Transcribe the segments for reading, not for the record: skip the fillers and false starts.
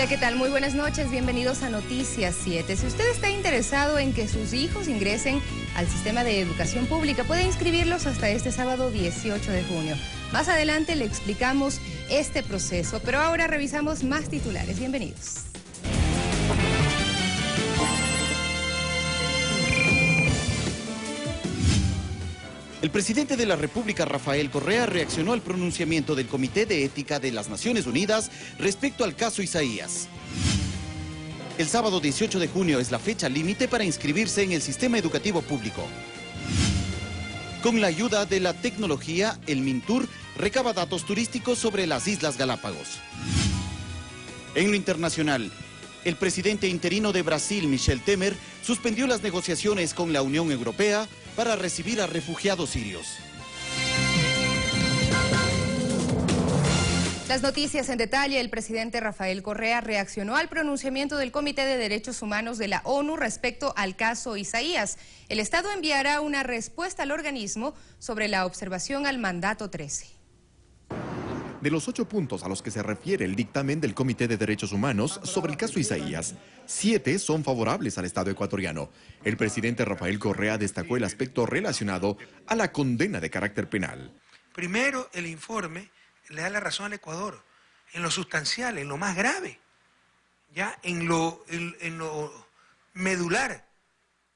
Hola, ¿qué tal? Muy buenas noches, bienvenidos a Noticias 7. Si usted está interesado en que sus hijos ingresen al sistema de educación pública, puede inscribirlos hasta este sábado 18 de junio. Más adelante le explicamos este proceso, pero ahora revisamos más titulares. Bienvenidos. El presidente de la República, Rafael Correa, reaccionó al pronunciamiento del Comité de Ética de las Naciones Unidas respecto al caso Isaías. El sábado 18 de junio es la fecha límite para inscribirse en el sistema educativo público. Con la ayuda de la tecnología, el Mintur recaba datos turísticos sobre las Islas Galápagos. En lo internacional, el presidente interino de Brasil, Michel Temer, suspendió las negociaciones con la Unión Europea para recibir a refugiados sirios. Las noticias en detalle. El presidente Rafael Correa reaccionó al pronunciamiento del Comité de Derechos Humanos de la ONU respecto al caso Isaías. El Estado enviará una respuesta al organismo sobre la observación al mandato 13. De los 8 puntos a los que se refiere el dictamen del Comité de Derechos Humanos sobre el caso Isaías, 7 son favorables al Estado ecuatoriano. El presidente Rafael Correa destacó el aspecto relacionado a la condena de carácter penal. Primero, el informe le da la razón al Ecuador en lo sustancial, en lo más grave, ya en lo medular,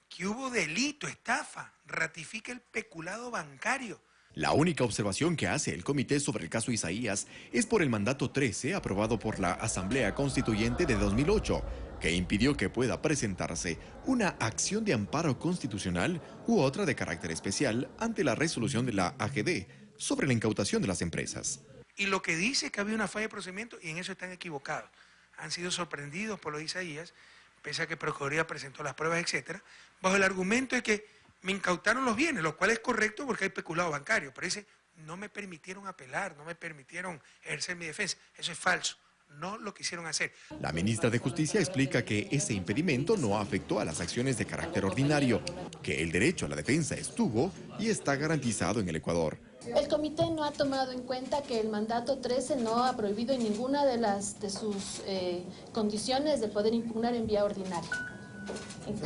que hubo delito, estafa, ratifica el peculado bancario. La única observación que hace el comité sobre el caso Isaías es por el mandato 13 aprobado por la Asamblea Constituyente de 2008, que impidió que pueda presentarse una acción de amparo constitucional u otra de carácter especial ante la resolución de la AGD sobre la incautación de las empresas. Y lo que dice que había una falla de procedimiento, y en eso están equivocados. Han sido sorprendidos por lo de Isaías, pese a que Procuraduría presentó las pruebas, etcétera, bajo el argumento de que me incautaron los bienes, lo cual es correcto porque hay peculado bancario, pero dice, no me permitieron apelar, no me permitieron ejercer mi defensa. Eso es falso, no lo quisieron hacer. La ministra de Justicia explica que ese impedimento no afectó a las acciones de carácter ordinario, que el derecho a la defensa estuvo y está garantizado en el Ecuador. El comité no ha tomado en cuenta que el mandato 13 no ha prohibido en ninguna de sus condiciones de poder impugnar en vía ordinaria.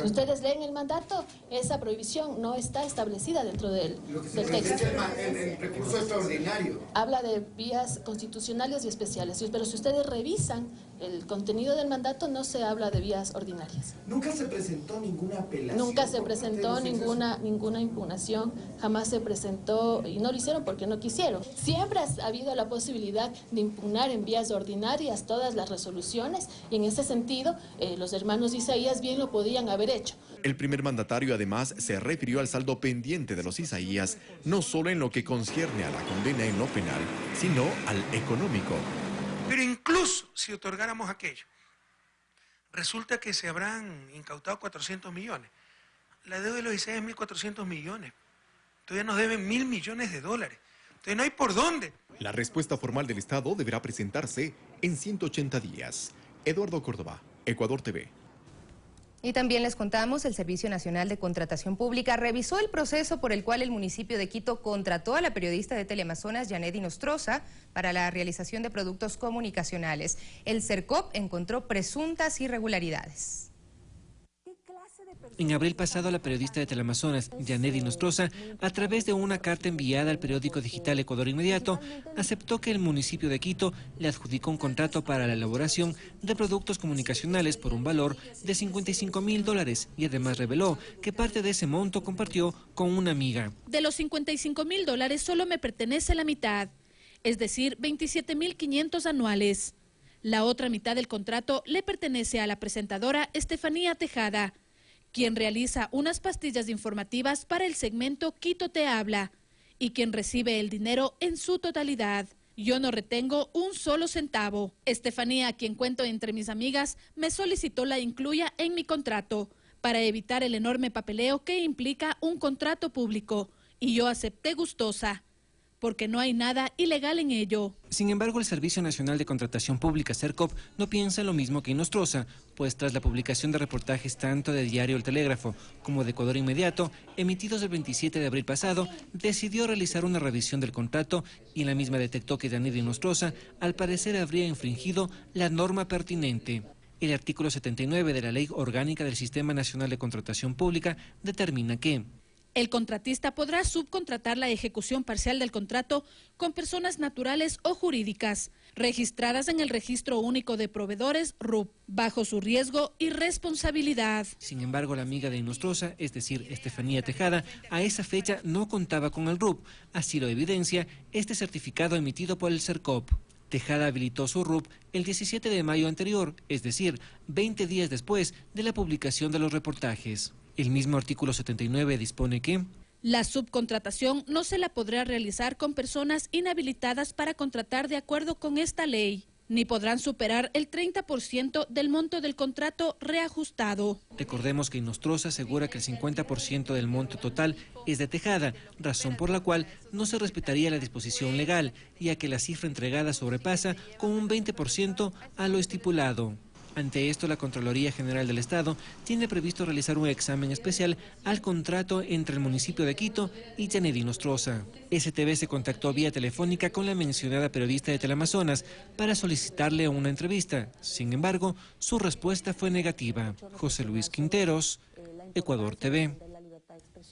Ustedes leen el mandato, esa prohibición no está establecida dentro del texto. El recurso extraordinario. Habla de vías constitucionales y especiales, pero si ustedes revisan el contenido del mandato no se habla de vías ordinarias. ¿Nunca se presentó ninguna apelación? Nunca se presentó ninguna impugnación, jamás se presentó, y no lo hicieron porque no quisieron. Siempre ha habido la posibilidad de impugnar en vías ordinarias todas las resoluciones, y en ese sentido los hermanos Isaías bien lo podían haber hecho. El primer mandatario además se refirió al saldo pendiente de los Isaías, no solo en lo que concierne a la condena en lo penal, sino al económico. Pero incluso si otorgáramos aquello, resulta que se habrán incautado 400 millones. La deuda de los Isaías es 1.400 millones. Todavía nos deben 1.000 millones de dólares. Entonces no hay por dónde. La respuesta formal del Estado deberá presentarse en 180 días. Eduardo Córdoba, Ecuador TV. Y también les contamos, el Servicio Nacional de Contratación Pública revisó el proceso por el cual el municipio de Quito contrató a la periodista de Teleamazonas, Yanet Inostroza, para la realización de productos comunicacionales. El CERCOP encontró presuntas irregularidades. En abril pasado, la periodista de Teleamazonas, Yanet Inostroza, a través de una carta enviada al periódico digital Ecuador Inmediato, aceptó que el municipio de Quito le adjudicó un contrato para la elaboración de productos comunicacionales por un valor de $55.000 y además reveló que parte de ese monto compartió con una amiga. De los $55.000 solo me pertenece la mitad, es decir, 27.500 anuales. La otra mitad del contrato le pertenece a la presentadora Estefanía Tejada, quien realiza unas pastillas informativas para el segmento Quito te habla y quien recibe el dinero en su totalidad. Yo no retengo un solo centavo. Estefanía, a quien cuento entre mis amigas, me solicitó la incluya en mi contrato para evitar el enorme papeleo que implica un contrato público y yo acepté gustosa. porque no hay nada ilegal en ello. Sin embargo, el Servicio Nacional de Contratación Pública, SERCOP, no piensa lo mismo que Inostroza, pues tras la publicación de reportajes tanto de Diario El Telégrafo como de Ecuador Inmediato, emitidos el 27 de abril pasado, decidió realizar una revisión del contrato y en la misma detectó que Yanedi Inostroza, al parecer, habría infringido la norma pertinente. El artículo 79 de la Ley Orgánica del Sistema Nacional de Contratación Pública determina que el contratista podrá subcontratar la ejecución parcial del contrato con personas naturales o jurídicas, registradas en el Registro Único de Proveedores, RUP, bajo su riesgo y responsabilidad. Sin embargo, la amiga de Inostroza, es decir, Estefanía Tejada, a esa fecha no contaba con el RUP, así lo evidencia este certificado emitido por el SERCOP. Tejada habilitó su RUP el 17 de mayo anterior, es decir, 20 días después de la publicación de los reportajes. El mismo artículo 79 dispone que la subcontratación no se la podrá realizar con personas inhabilitadas para contratar de acuerdo con esta ley, ni podrán superar el 30% del monto del contrato reajustado. Recordemos que Inostroza asegura que el 50% del monto total es de Tejada, razón por la cual no se respetaría la disposición legal, ya que la cifra entregada sobrepasa con un 20% a lo estipulado. Ante esto, la Contraloría General del Estado tiene previsto realizar un examen especial al contrato entre el municipio de Quito y Yanedi Inostroza. STV se contactó vía telefónica con la mencionada periodista de Teleamazonas para solicitarle una entrevista. Sin embargo, su respuesta fue negativa. José Luis Quinteros, Ecuador TV.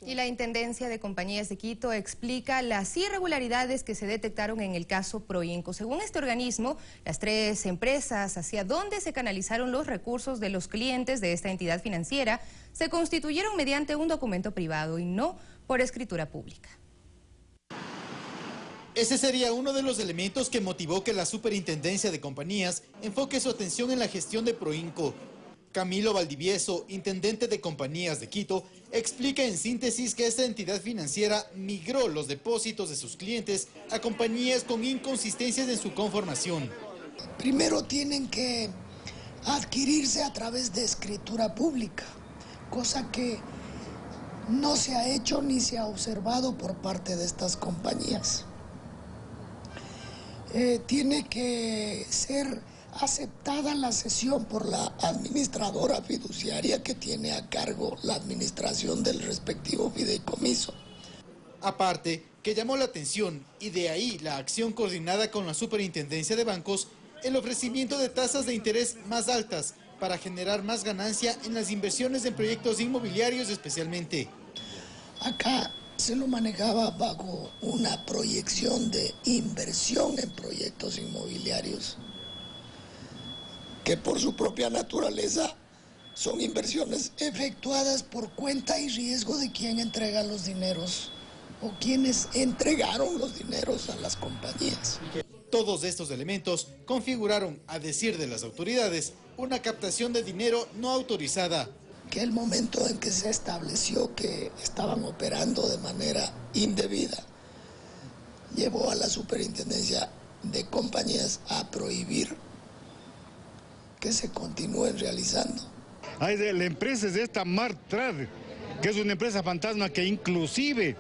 Y la Intendencia de Compañías de Quito explica las irregularidades que se detectaron en el caso Proinco. Según este organismo, las 3 empresas hacia donde se canalizaron los recursos de los clientes de esta entidad financiera se constituyeron mediante un documento privado y no por escritura pública. Ese sería uno de los elementos que motivó que la Superintendencia de Compañías enfoque su atención en la gestión de Proinco. Camilo Valdivieso, intendente de Compañías de Quito, explica en síntesis que esta entidad financiera migró los depósitos de sus clientes a compañías con inconsistencias en su conformación. Primero tienen que adquirirse a través de escritura pública, cosa que no se ha hecho ni se ha observado por parte de estas compañías. Tiene que ser aceptada la cesión por la administradora fiduciaria que tiene a cargo la administración del respectivo fideicomiso. Aparte, que llamó la atención, y de ahí la acción coordinada con la Superintendencia de Bancos, el ofrecimiento de tasas de interés más altas para generar más ganancia en las inversiones en proyectos inmobiliarios especialmente. Acá se lo manejaba bajo una proyección de inversión en proyectos inmobiliarios, que por su propia naturaleza son inversiones efectuadas por cuenta y riesgo de quien entrega los dineros o quienes entregaron los dineros a las compañías. Todos estos elementos configuraron, a decir de las autoridades, una captación de dinero no autorizada. Que el momento en que se estableció que estaban operando de manera indebida llevó a la Superintendencia de Compañías a prohibir que se continúen realizando. La empresa es esta Martrad, que es una empresa fantasma que inclusive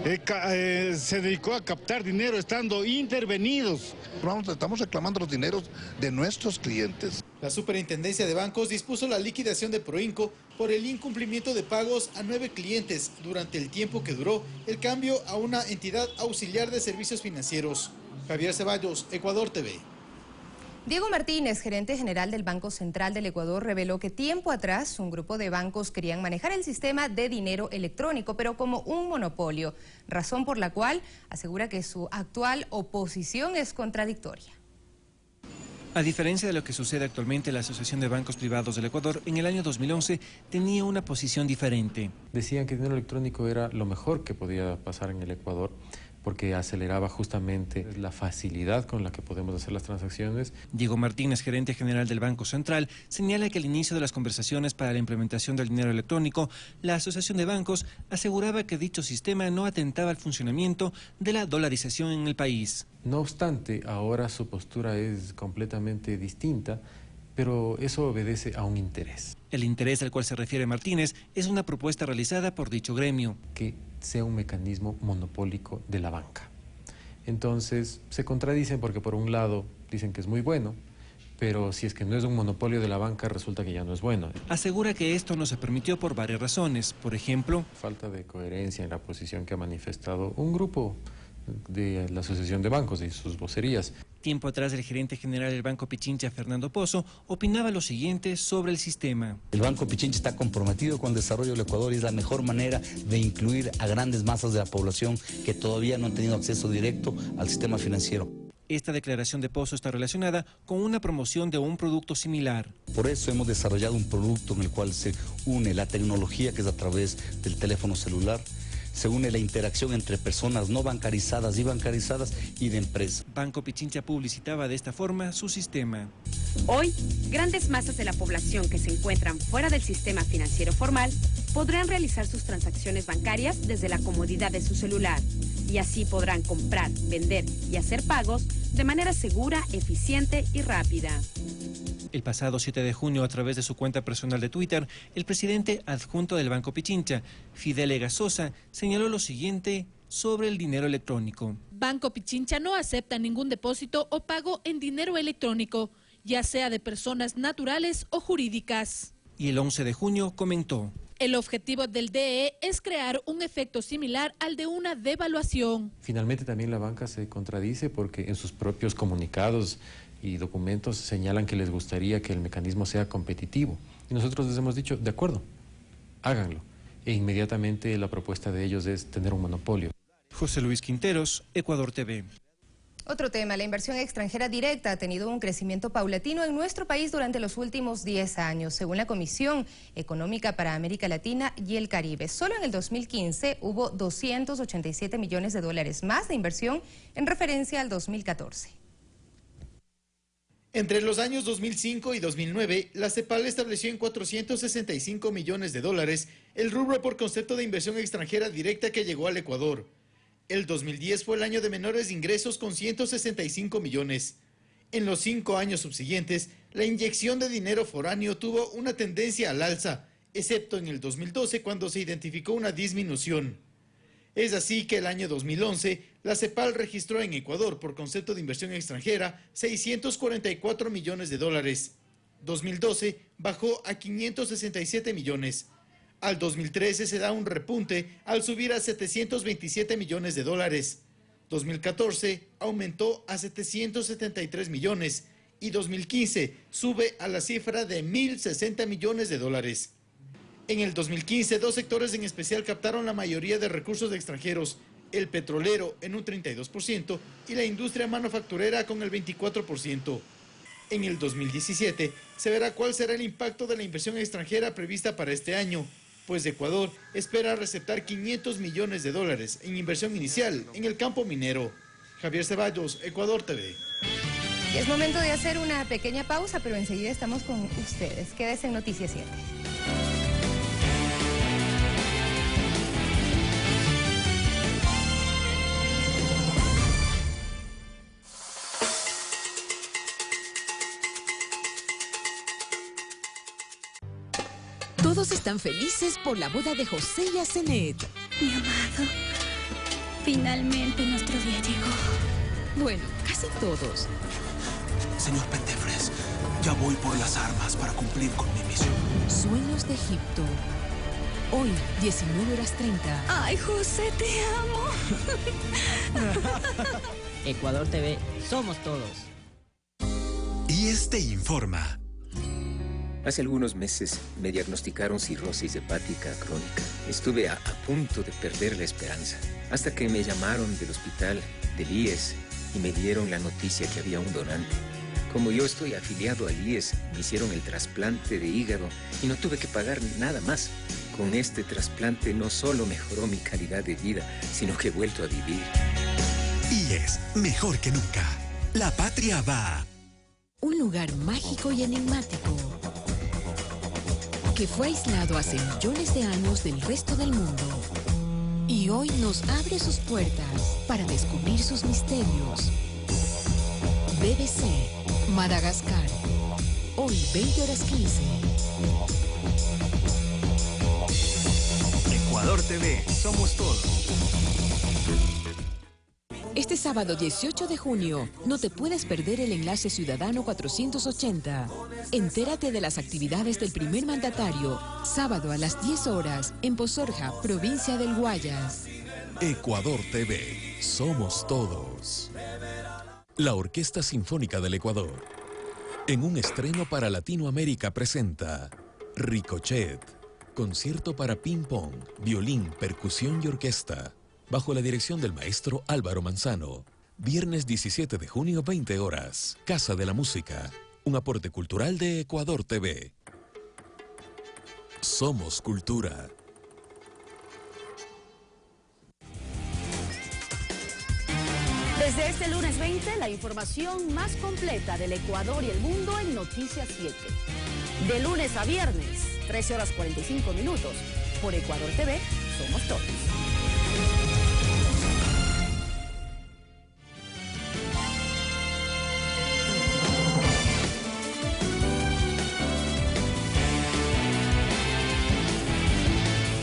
se dedicó a captar dinero estando intervenidos. Estamos reclamando los dineros de nuestros clientes. La Superintendencia de Bancos dispuso la liquidación de Proinco por el incumplimiento de pagos a 9 clientes durante el tiempo que duró el cambio a una entidad auxiliar de servicios financieros. Javier Ceballos, Ecuador TV. Diego Martínez, gerente general del Banco Central del Ecuador, reveló que tiempo atrás un grupo de bancos querían manejar el sistema de dinero electrónico, pero como un monopolio, razón por la cual asegura que su actual oposición es contradictoria. A diferencia de lo que sucede actualmente, la Asociación de Bancos Privados del Ecuador en el año 2011 tenía una posición diferente. Decían que el dinero electrónico era lo mejor que podía pasar en el Ecuador, porque aceleraba justamente la facilidad con la que podemos hacer las transacciones. Diego Martínez, gerente general del Banco Central, señala que al inicio de las conversaciones para la implementación del dinero electrónico, la Asociación de Bancos aseguraba que dicho sistema no atentaba al funcionamiento de la dolarización en el país. No obstante, ahora su postura es completamente distinta, pero eso obedece a un interés. El interés al cual se refiere Martínez es una propuesta realizada por dicho gremio. Que sea un mecanismo monopólico de la banca. Entonces se contradicen porque por un lado dicen que es muy bueno, pero si es que no es un monopolio de la banca, resulta que ya no es bueno. Asegura que esto no se permitió por varias razones. Por ejemplo, falta de coherencia en la posición que ha manifestado un grupo de la Asociación de Bancos y sus vocerías. Tiempo atrás, el gerente general del Banco Pichincha, Fernando Pozo, opinaba lo siguiente sobre el sistema. El Banco Pichincha está comprometido con el desarrollo del Ecuador y es la mejor manera de incluir a grandes masas de la población que todavía no han tenido acceso directo al sistema financiero. Esta declaración de Pozo está relacionada con una promoción de un producto similar. Por eso hemos desarrollado un producto en el cual se une la tecnología, que es a través del teléfono celular, se une la interacción entre personas no bancarizadas y bancarizadas y de empresas. Banco Pichincha publicitaba de esta forma su sistema. Hoy, grandes masas de la población que se encuentran fuera del sistema financiero formal podrán realizar sus transacciones bancarias desde la comodidad de su celular y así podrán comprar, vender y hacer pagos de manera segura, eficiente y rápida. El pasado 7 de junio, a través de su cuenta personal de Twitter, el presidente adjunto del Banco Pichincha, Fidel Egasosa, señaló lo siguiente sobre el dinero electrónico. Banco Pichincha no acepta ningún depósito o pago en dinero electrónico, ya sea de personas naturales o jurídicas. Y el 11 de junio comentó: el objetivo del DE es crear un efecto similar al de una devaluación. Finalmente también la banca se contradice porque en sus propios comunicados y documentos señalan que les gustaría que el mecanismo sea competitivo. Y nosotros les hemos dicho, de acuerdo, háganlo. E inmediatamente la propuesta de ellos es tener un monopolio. José Luis Quinteros, Ecuador TV. Otro tema, la inversión extranjera directa ha tenido un crecimiento paulatino en nuestro país durante los últimos 10 años, según la Comisión Económica para América Latina y el Caribe. Solo en el 2015 hubo 287 millones de dólares más de inversión en referencia al 2014. Entre los años 2005 y 2009, la CEPAL estableció en 465 millones de dólares el rubro por concepto de inversión extranjera directa que llegó al Ecuador. El 2010 fue el año de menores ingresos con 165 millones. En los 5 años subsiguientes, la inyección de dinero foráneo tuvo una tendencia al alza, excepto en el 2012 cuando se identificó una disminución. Es así que el año 2011, la CEPAL registró en Ecuador, por concepto de inversión extranjera, 644 millones de dólares. 2012 bajó a 567 millones. Al 2013 se da un repunte al subir a 727 millones de dólares. 2014 aumentó a 773 millones y 2015 sube a la cifra de 1.060 millones de dólares. En el 2015, 2 sectores en especial captaron la mayoría de recursos extranjeros, el petrolero en un 32% y la industria manufacturera con el 24%. En el 2017 se verá cuál será el impacto de la inversión extranjera prevista para este año, pues Ecuador espera receptar 500 millones de dólares en inversión inicial en el campo minero. Javier Ceballos, Ecuador TV. Y es momento de hacer una pequeña pausa, pero enseguida estamos con ustedes. Quédese en Noticias 7. Todos están felices por la boda de José y Asenet. Mi amado, finalmente nuestro día llegó. Bueno, casi todos. Señor Pentefres, ya voy por las armas para cumplir con mi misión. Sueños de Egipto. Hoy, 19:30. Ay, José, te amo. Ecuador TV, somos todos. Y este informa. Hace algunos meses me diagnosticaron cirrosis hepática crónica. Estuve a punto de perder la esperanza, hasta que me llamaron del hospital del IES y me dieron la noticia que había un donante. Como yo estoy afiliado al IES, me hicieron el trasplante de hígado y no tuve que pagar nada más. Con este trasplante no solo mejoró mi calidad de vida, sino que he vuelto a vivir. IES, mejor que nunca. La patria va. Un lugar mágico y enigmático que fue aislado hace millones de años del resto del mundo y hoy nos abre sus puertas para descubrir sus misterios. BBC, Madagascar, hoy 20:15. Ecuador TV, somos todos. Este sábado 18 de junio, no te puedes perder el Enlace Ciudadano 480. Entérate de las actividades del primer mandatario, sábado a las 10 horas, en Pozorja, provincia del Guayas. Ecuador TV, somos todos. La Orquesta Sinfónica del Ecuador, en un estreno para Latinoamérica, presenta Ricochet, concierto para ping-pong, violín, percusión y orquesta, bajo la dirección del maestro Álvaro Manzano. Viernes 17 de junio, 20 horas. Casa de la Música, un aporte cultural de Ecuador TV. Somos cultura. Desde este lunes 20, la información más completa del Ecuador y el mundo en Noticias 7. De lunes a viernes, 13 horas 45 minutos. Por Ecuador TV, somos todos.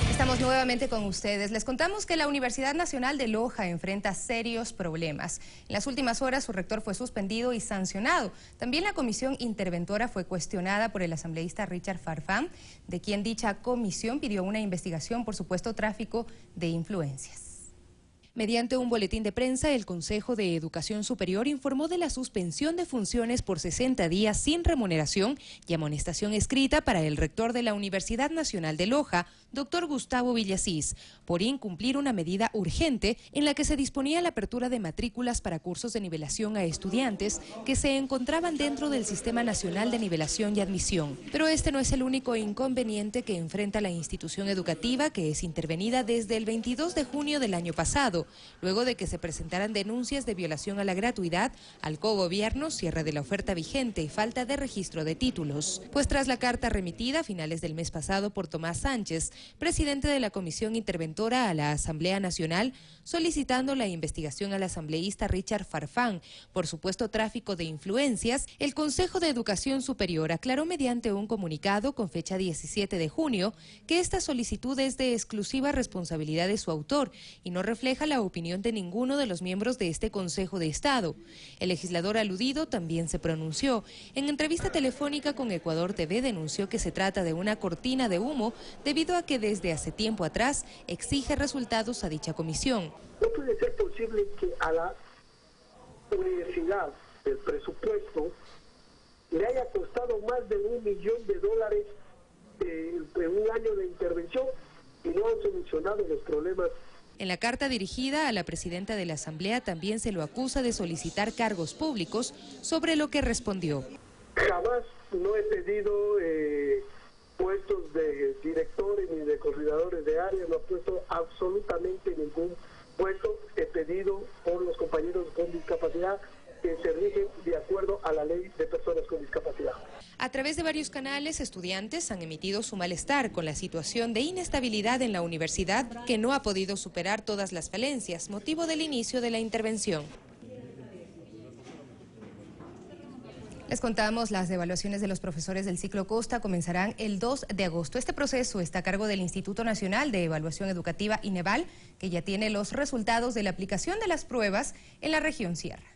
Estamos nuevamente con ustedes. Les contamos que la Universidad Nacional de Loja enfrenta serios problemas. En las últimas horas su rector fue suspendido y sancionado. También la comisión interventora fue cuestionada por el asambleísta Richard Farfán, de quien dicha comisión pidió una investigación por supuesto tráfico de influencias. Mediante un boletín de prensa, el Consejo de Educación Superior informó de la suspensión de funciones por 60 días sin remuneración y amonestación escrita para el rector de la Universidad Nacional de Loja, doctor Gustavo Villasís, por incumplir una medida urgente en la que se disponía la apertura de matrículas para cursos de nivelación a estudiantes que se encontraban dentro del Sistema Nacional de Nivelación y Admisión. Pero este no es el único inconveniente que enfrenta la institución educativa, que es intervenida desde el 22 de junio del año pasado, luego de que se presentaran denuncias de violación a la gratuidad, al cogobierno, cierre de la oferta vigente y falta de registro de títulos. Pues tras la carta remitida a finales del mes pasado por Tomás Sánchez, presidente de la Comisión Interventora a la Asamblea Nacional, solicitando la investigación al asambleísta Richard Farfán por supuesto tráfico de influencias, el Consejo de Educación Superior aclaró mediante un comunicado con fecha 17 de junio que esta solicitud es de exclusiva responsabilidad de su autor y no refleja la opinión de ninguno de los miembros de este Consejo de Estado. El legislador aludido también se pronunció. En entrevista telefónica con Ecuador TV denunció que se trata de una cortina de humo debido a que desde hace tiempo atrás exige resultados a dicha comisión. No puede ser posible que a la universidad el presupuesto le haya costado más de $1 millón en un año de intervención y no han solucionado los problemas. En la carta dirigida a la presidenta de la Asamblea también se lo acusa de solicitar cargos públicos, sobre lo que respondió. Jamás no he pedido puestos de directores ni de coordinadores de área, no he puesto absolutamente ningún puesto. He pedido por los compañeros con discapacidad que se rigen de acuerdo a la ley de personas con discapacidad. A través de varios canales, estudiantes han emitido su malestar con la situación de inestabilidad en la universidad, que no ha podido superar todas las falencias, motivo del inicio de la intervención. Les contamos, las evaluaciones de los profesores del ciclo Costa comenzarán el 2 de agosto. Este proceso está a cargo del Instituto Nacional de Evaluación Educativa, INEVAL, que ya tiene los resultados de la aplicación de las pruebas en la región Sierra.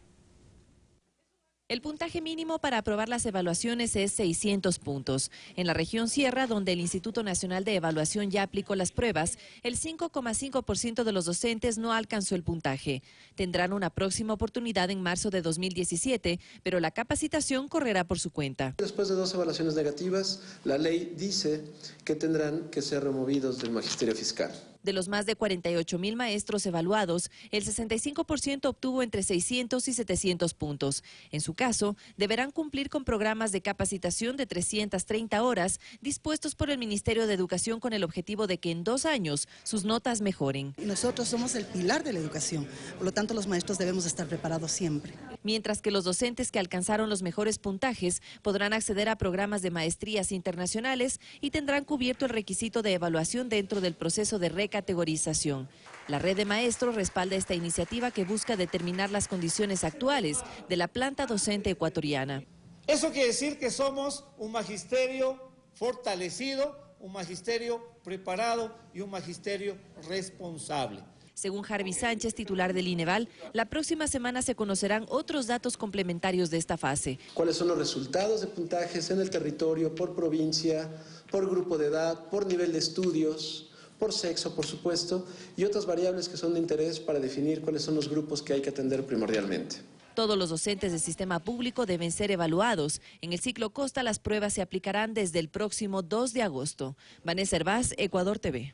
El puntaje mínimo para aprobar las evaluaciones es 600 puntos. En la región Sierra, donde el Instituto Nacional de Evaluación ya aplicó las pruebas, el 5,5% de los docentes no alcanzó el puntaje. Tendrán una próxima oportunidad en marzo de 2017, pero la capacitación correrá por su cuenta. Después de 2 evaluaciones negativas, la ley dice que tendrán que ser removidos del magisterio fiscal. De los más de 48,000 maestros evaluados, el 65% obtuvo entre 600 y 700 puntos. En su caso, deberán cumplir con programas de capacitación de 330 horas dispuestos por el Ministerio de Educación con el objetivo de que en 2 años sus notas mejoren. Nosotros somos el pilar de la educación, por lo tanto los maestros debemos estar preparados siempre. Mientras que los docentes que alcanzaron los mejores puntajes podrán acceder a programas de maestrías internacionales y tendrán cubierto el requisito de evaluación dentro del proceso de recategorización. La red de maestros respalda esta iniciativa que busca determinar las condiciones actuales de la planta docente ecuatoriana. Eso quiere decir que somos un magisterio fortalecido, un magisterio preparado y un magisterio responsable. Según Harvey Sánchez, titular del INEVAL, la próxima semana se conocerán otros datos complementarios de esta fase. ¿Cuáles son los resultados de puntajes en el territorio, por provincia, por grupo de edad, por nivel de estudios, por sexo, por supuesto, y otras variables que son de interés para definir cuáles son los grupos que hay que atender primordialmente? Todos los docentes del sistema público deben ser evaluados. En el ciclo Costa las pruebas se aplicarán desde el próximo 2 de agosto. Vanessa Hervás, Ecuador TV.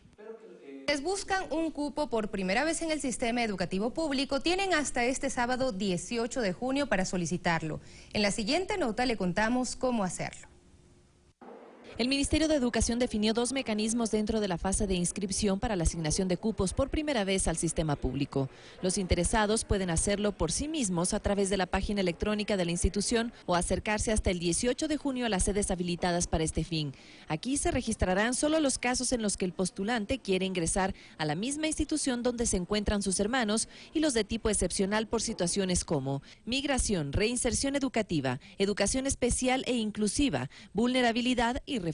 Les buscan un cupo por primera vez en el sistema educativo público. Tienen hasta este sábado 18 de junio para solicitarlo. En la siguiente nota le contamos cómo hacerlo. El Ministerio de Educación definió 2 mecanismos dentro de la fase de inscripción para la asignación de cupos por primera vez al sistema público. Los interesados pueden hacerlo por sí mismos a través de la página electrónica de la institución o acercarse hasta el 18 de junio a las sedes habilitadas para este fin. Aquí se registrarán solo los casos en los que el postulante quiere ingresar a la misma institución donde se encuentran sus hermanos y los de tipo excepcional por situaciones como migración, reinserción educativa, educación especial e inclusiva, vulnerabilidad y refugio.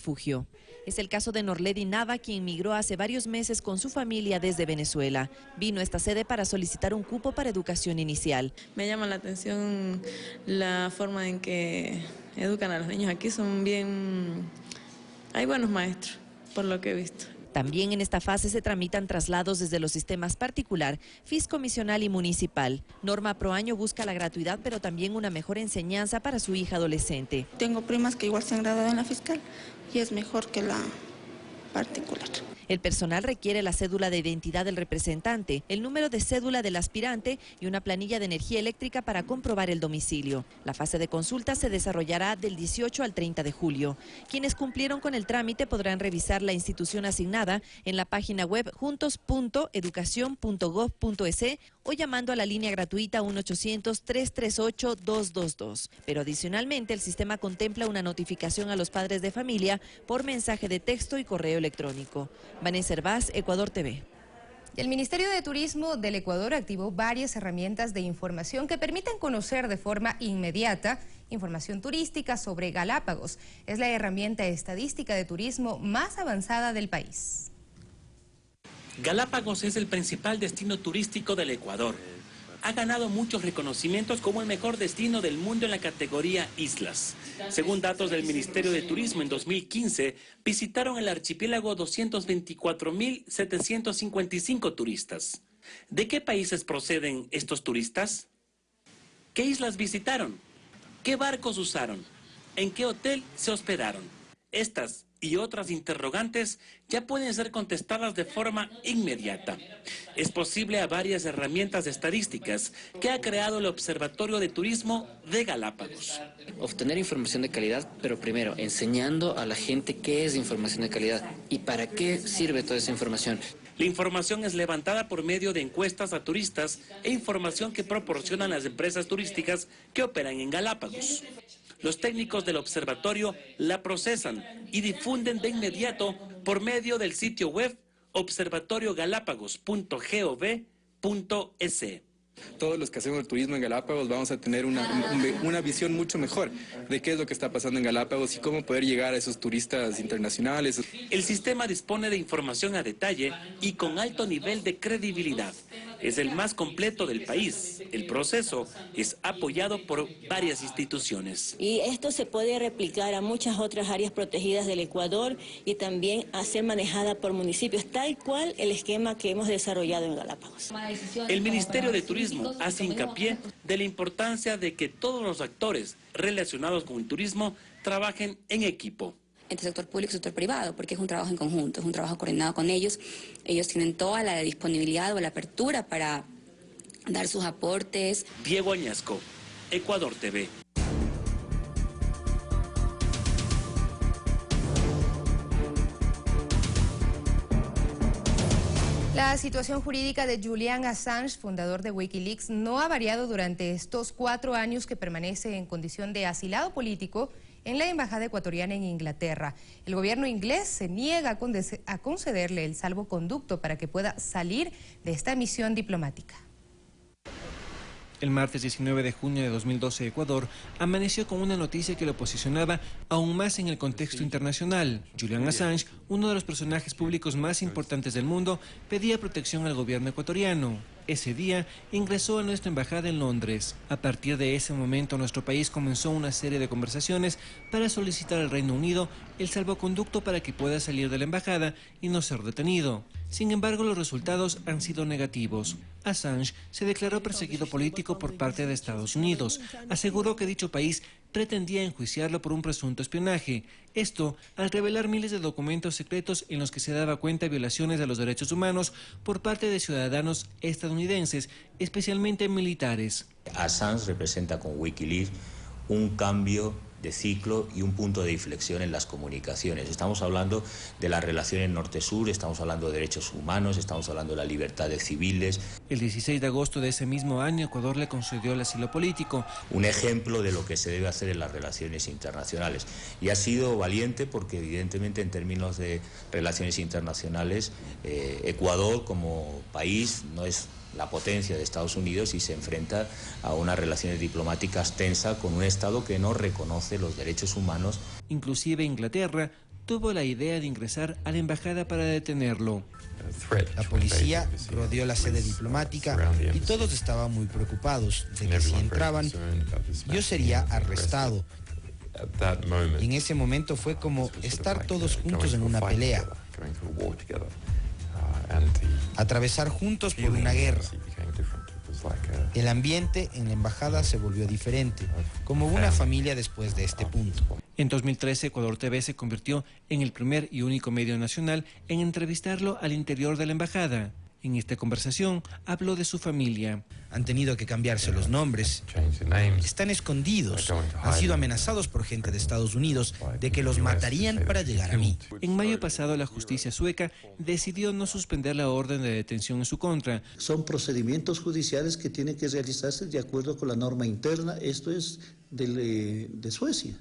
Es el caso de Norledi Nava, quien migró hace varios meses con su familia desde Venezuela. Vino a esta sede para solicitar un cupo para educación inicial. Me llama la atención la forma en que educan a los niños aquí. Hay buenos maestros, por lo que he visto. También en esta fase se tramitan traslados desde los sistemas particular, fiscomisional y municipal. Norma Proaño busca la gratuidad, pero también una mejor enseñanza para su hija adolescente. Tengo primas que igual se han graduado en la fiscal y es mejor que la particular. El personal requiere la cédula de identidad del representante, el número de cédula del aspirante y una planilla de energía eléctrica para comprobar el domicilio. La fase de consulta se desarrollará del 18 al 30 de julio. Quienes cumplieron con el trámite podrán revisar la institución asignada en la página web juntos.educacion.gov.es o llamando a la línea gratuita 1-800-338-222. Pero adicionalmente el sistema contempla una notificación a los padres de familia por mensaje de texto y correo electrónico. Vanessa Hervás, Ecuador TV. El Ministerio de Turismo del Ecuador activó varias herramientas de información que permiten conocer de forma inmediata información turística sobre Galápagos. Es la herramienta estadística de turismo más avanzada del país. Galápagos es el principal destino turístico del Ecuador. Ha ganado muchos reconocimientos como el mejor destino del mundo en la categoría Islas. Según datos del Ministerio de Turismo, en 2015 visitaron el archipiélago 224.755 turistas. ¿De qué países proceden estos turistas? ¿Qué islas visitaron? ¿Qué barcos usaron? ¿En qué hotel se hospedaron? Estas y otras interrogantes ya pueden ser contestadas de forma inmediata. Es posible a varias herramientas estadísticas que ha creado el Observatorio de Turismo de Galápagos. Obtener información de calidad, pero primero enseñando a la gente qué es información de calidad y para qué sirve toda esa información. La información es levantada por medio de encuestas a turistas e información que proporcionan las empresas turísticas que operan en Galápagos. Los técnicos del observatorio la procesan y difunden de inmediato por medio del sitio web observatoriogalápagos.gov.es. Todos los que hacemos el turismo en Galápagos vamos a tener una visión mucho mejor de qué es lo que está pasando en Galápagos y cómo poder llegar a esos turistas internacionales. El sistema dispone de información a detalle y con alto nivel de credibilidad. Es el más completo del país. El proceso es apoyado por varias instituciones. Y esto se puede replicar a muchas otras áreas protegidas del Ecuador y también a ser manejada por municipios, tal cual el esquema que hemos desarrollado en Galápagos. El Ministerio de Turismo hace hincapié de la importancia de que todos los actores relacionados con el turismo trabajen en equipo. Entre sector público y sector privado, porque es un trabajo en conjunto, es un trabajo coordinado con ellos. Ellos tienen toda la disponibilidad o la apertura para dar sus aportes. Diego Añasco, Ecuador TV. La situación jurídica de Julian Assange, fundador de Wikileaks, no ha variado durante estos 4 años que permanece en condición de asilado político en la embajada ecuatoriana en Inglaterra. El gobierno inglés se niega a concederle el salvoconducto para que pueda salir de esta misión diplomática. El martes 19 de junio de 2012, Ecuador amaneció con una noticia que lo posicionaba aún más en el contexto internacional. Julian Assange, uno de los personajes públicos más importantes del mundo, pedía protección al gobierno ecuatoriano. Ese día ingresó a nuestra embajada en Londres. A partir de ese momento, nuestro país comenzó una serie de conversaciones para solicitar al Reino Unido el salvoconducto para que pueda salir de la embajada y no ser detenido. Sin embargo, los resultados han sido negativos. Assange se declaró perseguido político por parte de Estados Unidos. Aseguró que dicho país pretendía enjuiciarlo por un presunto espionaje. Esto al revelar miles de documentos secretos en los que se daba cuenta de violaciones de los derechos humanos por parte de ciudadanos estadounidenses, especialmente militares. Assange representa con Wikileaks un cambio de ciclo y un punto de inflexión en las comunicaciones. Estamos hablando de las relaciones norte-sur, estamos hablando de derechos humanos, estamos hablando de la libertad de civiles. El 16 de agosto de ese mismo año, Ecuador le concedió el asilo político. Un ejemplo de lo que se debe hacer en las relaciones internacionales. Y ha sido valiente porque evidentemente en términos de relaciones internacionales, Ecuador como país no es la potencia de Estados Unidos y se enfrenta a unas relaciones diplomáticas tensas con un Estado que no reconoce los derechos humanos. Inclusive Inglaterra tuvo la idea de ingresar a la embajada para detenerlo. La policía rodeó la sede diplomática y todos estaban muy preocupados de que si entraban yo sería arrestado. Y en ese momento fue como estar todos juntos en una pelea. Atravesar juntos por una guerra. El ambiente en la embajada se volvió diferente, como una familia después de este punto. En 2013, Ecuador TV se convirtió en el primer y único medio nacional en entrevistarlo al interior de la embajada. En esta conversación habló de su familia. Han tenido que cambiarse los nombres, están escondidos, han sido amenazados por gente de Estados Unidos de que los matarían para llegar a mí. En mayo pasado, la justicia sueca decidió no suspender la orden de detención en su contra. Son procedimientos judiciales que tienen que realizarse de acuerdo con la norma interna, esto es de Suecia.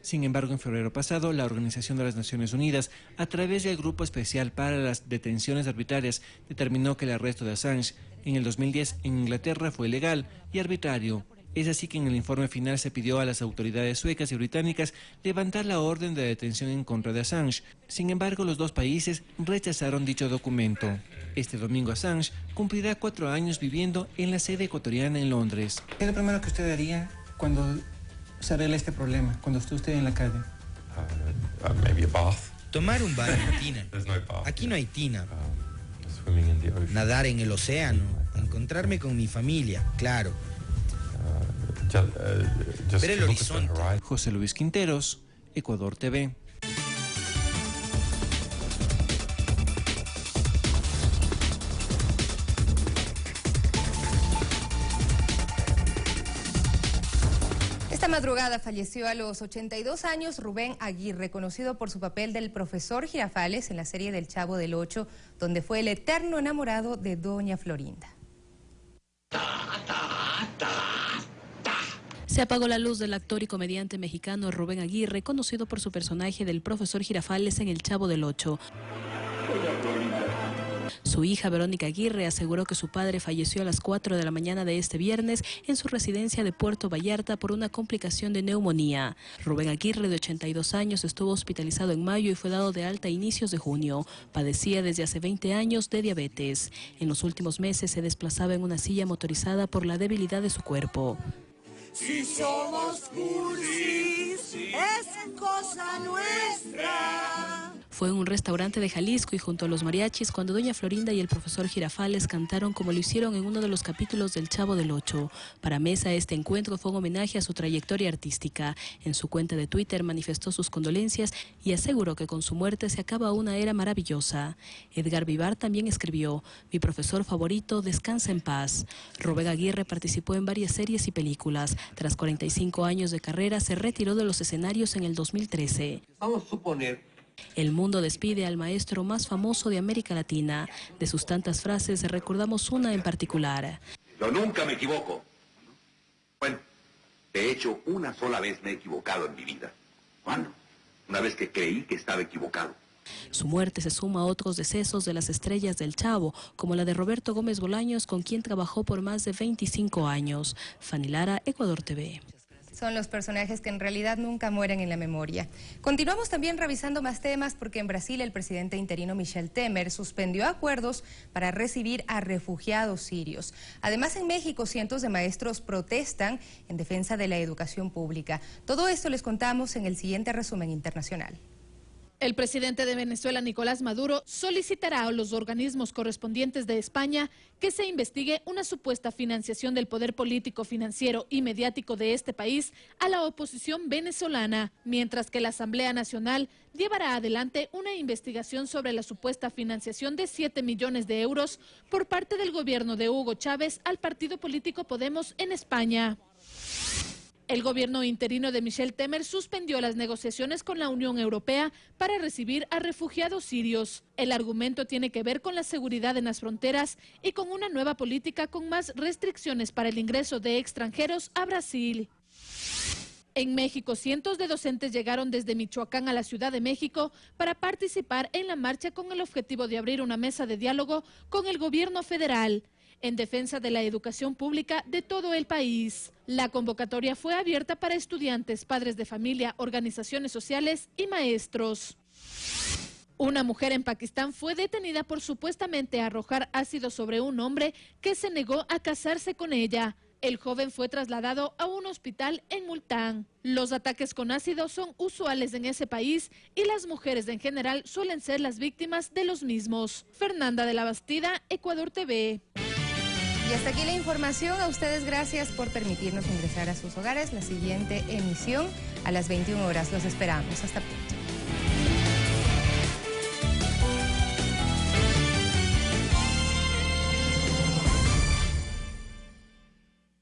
Sin embargo, en febrero pasado, la Organización de las Naciones Unidas, a través del Grupo Especial para las Detenciones Arbitrarias, determinó que el arresto de Assange en el 2010 en Inglaterra fue ilegal y arbitrario. Es así que en el informe final se pidió a las autoridades suecas y británicas levantar la orden de detención en contra de Assange. Sin embargo, los dos países rechazaron dicho documento. Este domingo Assange cumplirá 4 años viviendo en la sede ecuatoriana en Londres. ¿Qué es lo primero que usted haría cuando se arregla este problema, cuando esté usted en la calle? Tomar un baño en tina. Aquí no hay tina. Nadar en el océano, encontrarme con mi familia, claro. Ver el horizonte. José Luis Quinteros, Ecuador TV. Esta madrugada falleció a los 82 años Rubén Aguirre, conocido por su papel del profesor Girafales en la serie del Chavo del Ocho, donde fue el eterno enamorado de doña Florinda. Se apagó la luz del actor y comediante mexicano Rubén Aguirre, conocido por su personaje del profesor Girafales en El Chavo del Ocho. Su hija Verónica Aguirre aseguró que su padre falleció a las 4 de la mañana de este viernes en su residencia de Puerto Vallarta por una complicación de neumonía. Rubén Aguirre, de 82 años, estuvo hospitalizado en mayo y fue dado de alta a inicios de junio. Padecía desde hace 20 años de diabetes. En los últimos meses se desplazaba en una silla motorizada por la debilidad de su cuerpo. Si somos cursis, es cosa nuestra. Fue en un restaurante de Jalisco y junto a los mariachis cuando doña Florinda y el profesor Girafales cantaron como lo hicieron en uno de los capítulos del Chavo del Ocho. Para Mesa, este encuentro fue un homenaje a su trayectoria artística. En su cuenta de Twitter manifestó sus condolencias y aseguró que con su muerte se acaba una era maravillosa. Edgar Vivar también escribió: mi profesor favorito, descansa en paz. Rubén Aguirre participó en varias series y películas. Tras 45 años de carrera, se retiró de los escenarios en el 2013. Vamos a suponer. El mundo despide al maestro más famoso de América Latina. De sus tantas frases recordamos una en particular. Yo nunca me equivoco. Bueno, de hecho, una sola vez me he equivocado en mi vida. ¿Cuándo? Una vez que creí que estaba equivocado. Su muerte se suma a otros decesos de las estrellas del Chavo, como la de Roberto Gómez Bolaños, con quien trabajó por más de 25 años. Fanny Lara, Ecuador TV. Son los personajes que en realidad nunca mueren en la memoria. Continuamos también revisando más temas porque en Brasil el presidente interino Michel Temer suspendió acuerdos para recibir a refugiados sirios. Además, en México cientos de maestros protestan en defensa de la educación pública. Todo esto les contamos en el siguiente resumen internacional. El presidente de Venezuela, Nicolás Maduro, solicitará a los organismos correspondientes de España que se investigue una supuesta financiación del poder político, financiero y mediático de este país a la oposición venezolana, mientras que la Asamblea Nacional llevará adelante una investigación sobre la supuesta financiación de 7 millones de euros por parte del gobierno de Hugo Chávez al partido político Podemos en España. El gobierno interino de Michel Temer suspendió las negociaciones con la Unión Europea para recibir a refugiados sirios. El argumento tiene que ver con la seguridad en las fronteras y con una nueva política con más restricciones para el ingreso de extranjeros a Brasil. En México, cientos de docentes llegaron desde Michoacán a la Ciudad de México para participar en la marcha con el objetivo de abrir una mesa de diálogo con el gobierno federal en defensa de la educación pública de todo el país. La convocatoria fue abierta para estudiantes, padres de familia, organizaciones sociales y maestros. Una mujer en Pakistán fue detenida por supuestamente arrojar ácido sobre un hombre que se negó a casarse con ella. El joven fue trasladado a un hospital en Multán. Los ataques con ácido son usuales en ese país y las mujeres en general suelen ser las víctimas de los mismos. Fernanda de la Bastida, Ecuador TV. Y hasta aquí la información. A ustedes gracias por permitirnos ingresar a sus hogares. La siguiente emisión a las 21 horas. Los esperamos. Hasta pronto.